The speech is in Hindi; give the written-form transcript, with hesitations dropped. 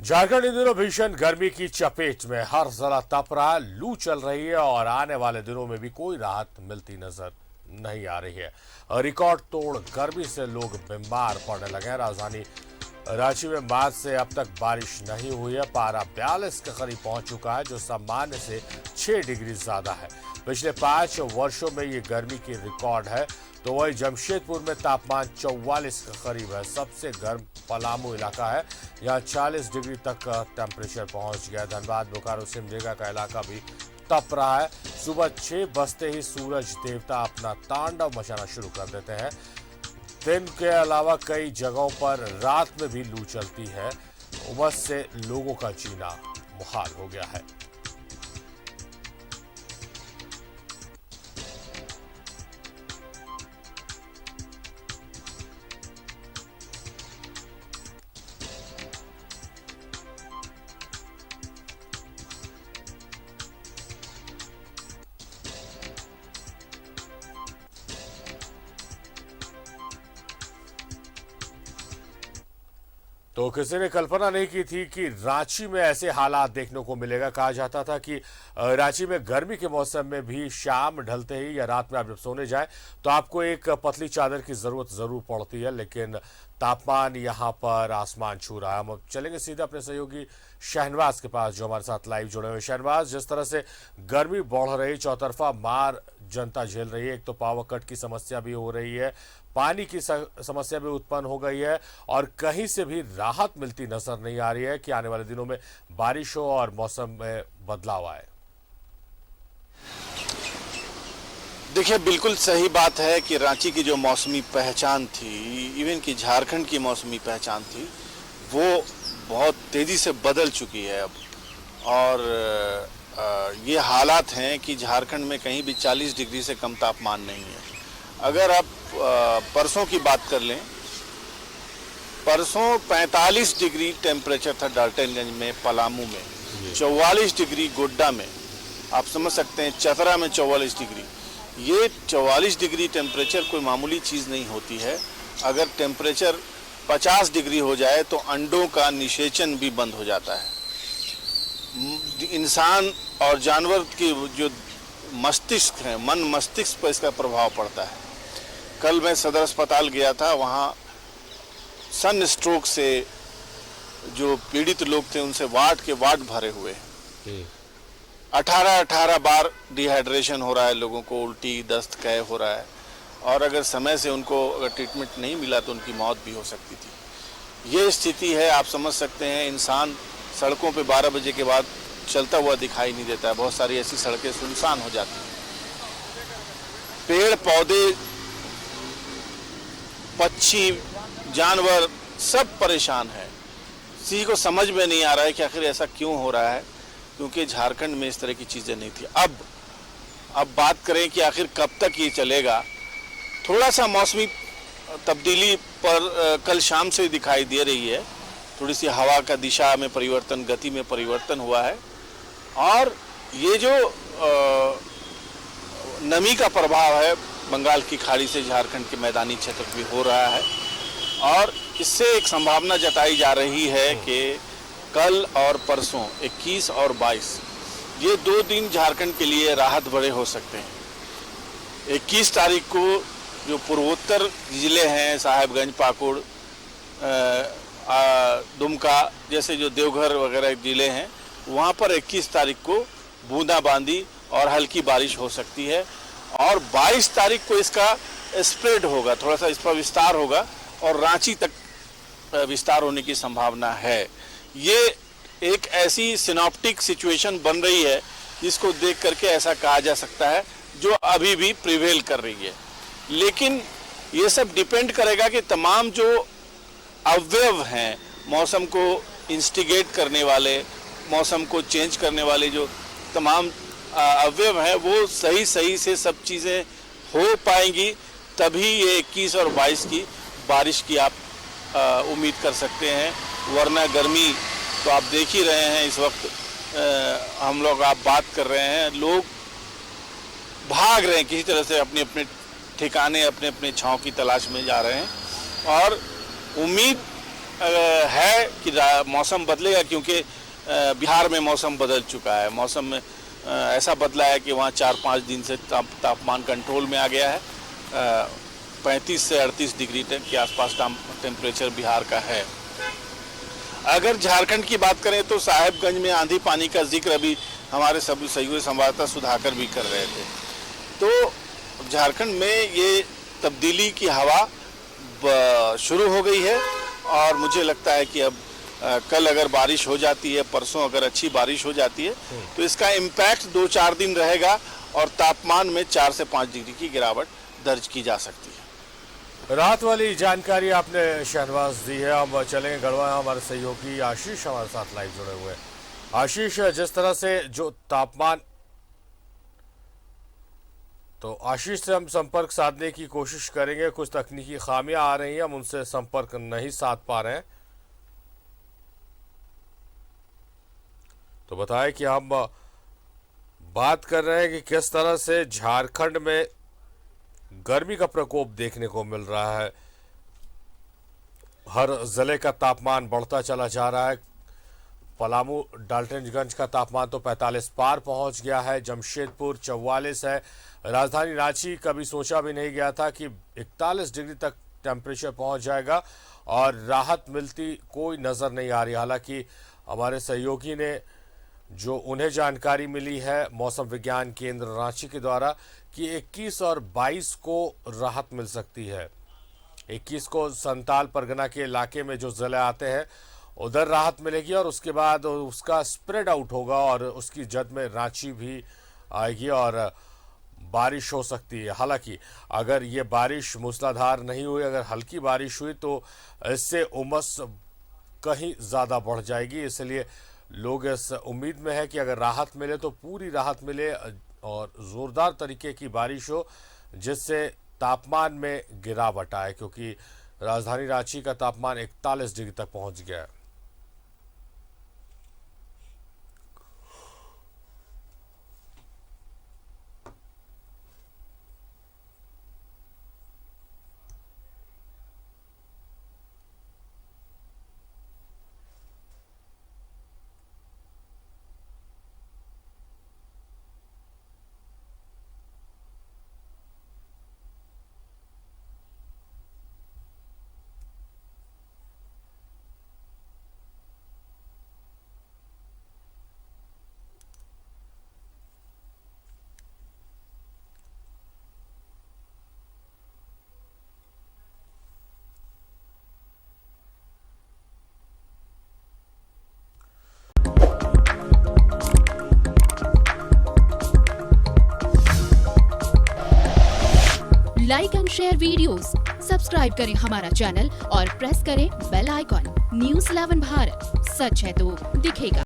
झारखंड इन दिनों भीषण गर्मी की चपेट में, हर जरा तप रहा, लू चल रही है और आने वाले दिनों में भी कोई राहत मिलती नजर नहीं आ रही है। रिकॉर्ड तोड़ गर्मी से लोग बीमार पड़ने लगे हैं। राजधानी रांची में मार्च से अब तक बारिश नहीं हुई है। पारा 42 के करीब पहुंच चुका है, जो सामान्य से 6 डिग्री ज्यादा है। पिछले 5 वर्षों में ये गर्मी की रिकॉर्ड है। तो वही जमशेदपुर में तापमान 44 के करीब है। सबसे गर्म पलामू इलाका है, यहाँ 40 डिग्री तक टेम्परेचर पहुंच गया। धनबाद, बोकारो, सिमडेगा का इलाका भी तप रहा है। सुबह 6 बजते ही सूरज देवता अपना तांडव मचाना शुरू कर देते हैं। दिन के अलावा कई जगहों पर रात में भी लू चलती है। उमस से लोगों का जीना मुहाल हो गया है। तो किसी ने कल्पना नहीं की थी कि रांची में ऐसे हालात देखने को मिलेगा। कहा जाता था कि रांची में गर्मी के मौसम में भी शाम ढलते ही या रात में आप जब सोने जाएं तो आपको एक पतली चादर की जरूरत जरूर पड़ती है, लेकिन तापमान यहां पर आसमान छू रहा है। हम चलेंगे सीधे अपने सहयोगी शहनवाज के पास, जो हमारे साथ लाइव जुड़े हुए। शहनवाज, जिस तरह से गर्मी बढ़ रही, चौतरफा मार जनता झेल रही है, एक तो पावर कट की समस्या भी हो रही है, पानी की समस्या भी उत्पन्न हो गई है और कहीं से भी राहत मिलती नजर नहीं आ रही है कि आने वाले दिनों में बारिश हो और मौसम में बदलाव आए। देखिए, बिल्कुल सही बात है कि रांची की जो मौसमी पहचान थी, इवन कि झारखंड की मौसमी पहचान थी, वो बहुत तेज़ी से बदल चुकी है अब। और ये हालात हैं कि झारखंड में कहीं भी 40 डिग्री से कम तापमान नहीं है। अगर आप परसों की बात कर लें, परसों 45 डिग्री टेम्परेचर था डाल्टनगंज में, पलामू में 44 डिग्री, गोड्डा में, आप समझ सकते हैं, चतरा में 44 डिग्री। ये 44 डिग्री टेम्परेचर कोई मामूली चीज़ नहीं होती है। अगर टेम्परेचर 50 डिग्री हो जाए तो अंडों का निषेचन भी बंद हो जाता है। इंसान और जानवर की जो मस्तिष्क है, मन मस्तिष्क पर इसका प्रभाव पड़ता है। कल मैं सदर अस्पताल गया था, वहाँ सन स्ट्रोक से जो पीड़ित लोग थे उनसे वार्ड के वार्ड भरे हुए हैं। 18 बार डिहाइड्रेशन हो रहा है लोगों को, उल्टी, दस्त, कह हो रहा है। और अगर समय से उनको अगर ट्रीटमेंट नहीं मिला तो उनकी मौत भी हो सकती थी। ये स्थिति है, आप समझ सकते हैं। इंसान सड़कों पे 12 बजे के बाद चलता हुआ दिखाई नहीं देता है। बहुत सारी ऐसी सड़कें सुनसान हो जाती हैं। पेड़ पौधे, पक्षी, जानवर सब परेशान हैं। किसी को समझ में नहीं आ रहा है कि आखिर ऐसा क्यों हो रहा है, क्योंकि झारखंड में इस तरह की चीज़ें नहीं थी। अब बात करें कि आखिर कब तक ये चलेगा। थोड़ा सा मौसमी तब्दीली पर कल शाम से दिखाई दे रही है। थोड़ी सी हवा का दिशा में परिवर्तन, गति में परिवर्तन हुआ है और ये जो नमी का प्रभाव है बंगाल की खाड़ी से झारखंड के मैदानी क्षेत्र भी हो रहा है। और इससे एक संभावना जताई जा रही है कि कल और परसों 21 और 22 ये 2 दिन झारखंड के लिए राहत भरे हो सकते हैं। 21 तारीख को जो पूर्वोत्तर जिले हैं, साहेबगंज, पाकुड़, दुमका जैसे जो देवघर वगैरह जिले हैं, वहाँ पर 21 तारीख को बूंदाबांदी और हल्की बारिश हो सकती है। और 22 तारीख को इसका स्प्रेड होगा, थोड़ा सा इस पर विस्तार होगा और रांची तक विस्तार होने की संभावना है। ये एक ऐसी सिनॉप्टिक सिचुएशन बन रही है जिसको देख करके ऐसा कहा जा सकता है, जो अभी भी प्रिवेल कर रही है। लेकिन ये सब डिपेंड करेगा कि तमाम जो अवयव हैं, मौसम को इंस्टिगेट करने वाले, मौसम को चेंज करने वाले जो तमाम अवयव हैं, वो सही से सब चीज़ें हो पाएंगी, तभी ये 21 और 22 की बारिश की आप उम्मीद कर सकते हैं। वरना गर्मी तो आप देख ही रहे हैं। इस वक्त हम लोग आप बात कर रहे हैं, लोग भाग रहे हैं किसी तरह से, अपने अपने ठिकाने, अपने अपने छांव की तलाश में जा रहे हैं। और उम्मीद है कि मौसम बदलेगा, क्योंकि बिहार में मौसम बदल चुका है। मौसम में ऐसा बदला है कि वहाँ 4-5 दिन से तापमान कंट्रोल में आ गया है। 35 से 38 डिग्री के आसपास टेम्परेचर बिहार का है। अगर झारखंड की बात करें तो साहेबगंज में आंधी पानी का जिक्र अभी हमारे सभी सहयोगी संवाददाता सुधाकर भी कर रहे थे। तो झारखंड में ये तब्दीली की हवा शुरू हो गई है और मुझे लगता है कि अब कल अगर बारिश हो जाती है, परसों अगर अच्छी बारिश हो जाती है तो इसका इम्पैक्ट 2-4 दिन रहेगा और तापमान में 4 से 5 डिग्री की गिरावट दर्ज की जा सकती है। रात वाली जानकारी आपने शहनवाज दी है। हम चलेंगे गढ़वा, हमारे सहयोगी आशीष हमारे साथ लाइव जुड़े हुए हैं। आशीष, जिस तरह से जो तापमान, तो आशीष से हम संपर्क साधने की कोशिश करेंगे। कुछ तकनीकी खामियां आ रही हैं, हम उनसे संपर्क नहीं साध पा रहे हैं। तो बताएं कि हम बात कर रहे हैं कि किस तरह से झारखंड में गर्मी का प्रकोप देखने को मिल रहा है। हर जिले का तापमान बढ़ता चला जा रहा है। पलामू डाल्टनगंज का तापमान तो 45 पार पहुंच गया है। जमशेदपुर 44 है। राजधानी रांची कभी सोचा भी नहीं गया था कि 41 डिग्री तक टेम्परेचर पहुंच जाएगा और राहत मिलती कोई नज़र नहीं आ रही। हालांकि हमारे सहयोगी ने जो उन्हें जानकारी मिली है मौसम विज्ञान केंद्र रांची के द्वारा कि 21 और 22 को राहत मिल सकती है। 21 को संताल परगना के इलाके में जो जिले आते हैं उधर राहत मिलेगी और उसके बाद उसका स्प्रेड आउट होगा और उसकी जद में रांची भी आएगी और बारिश हो सकती है। हालांकि अगर ये बारिश मूसलाधार नहीं हुई, अगर हल्की बारिश हुई तो इससे उमस कहीं ज़्यादा बढ़ जाएगी। इसलिए लोग इस उम्मीद में है कि अगर राहत मिले तो पूरी राहत मिले और ज़ोरदार तरीके की बारिश हो जिससे तापमान में गिरावट आए, क्योंकि राजधानी रांची का तापमान 41 डिग्री तक पहुंच गया है। Like and share videos, subscribe करें हमारा चैनल और प्रेस करें बेल आइकॉन। न्यूज़ 11 भारत, सच है तो दिखेगा।